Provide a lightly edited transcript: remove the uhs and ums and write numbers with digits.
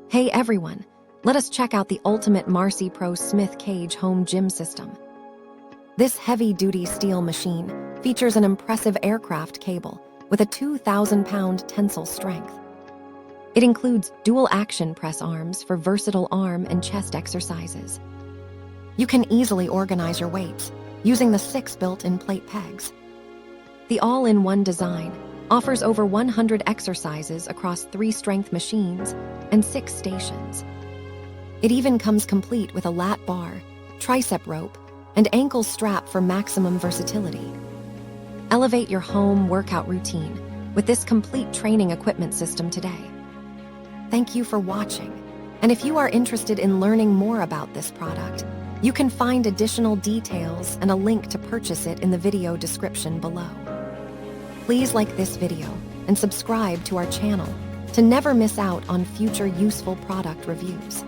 Hey everyone, let us check out the ultimate Marcy Pro Smith Cage home gym system. This heavy-duty steel machine features an impressive aircraft cable with a 2,000-pound tensile strength. It includes dual-action press arms for versatile arm and chest exercises. You can easily organize your weights using the 6 built-in plate pegs. The all-in-one design offers over 100 exercises across 3 strength machines and 6 stations. It even comes complete with a lat bar, tricep rope, and ankle strap for maximum versatility. Elevate your home workout routine with this complete training equipment system today. Thank you for watching, and if you are interested in learning more about this product, you can find additional details and a link to purchase it in the video description below. Please like this video and subscribe to our channel to never miss out on future useful product reviews.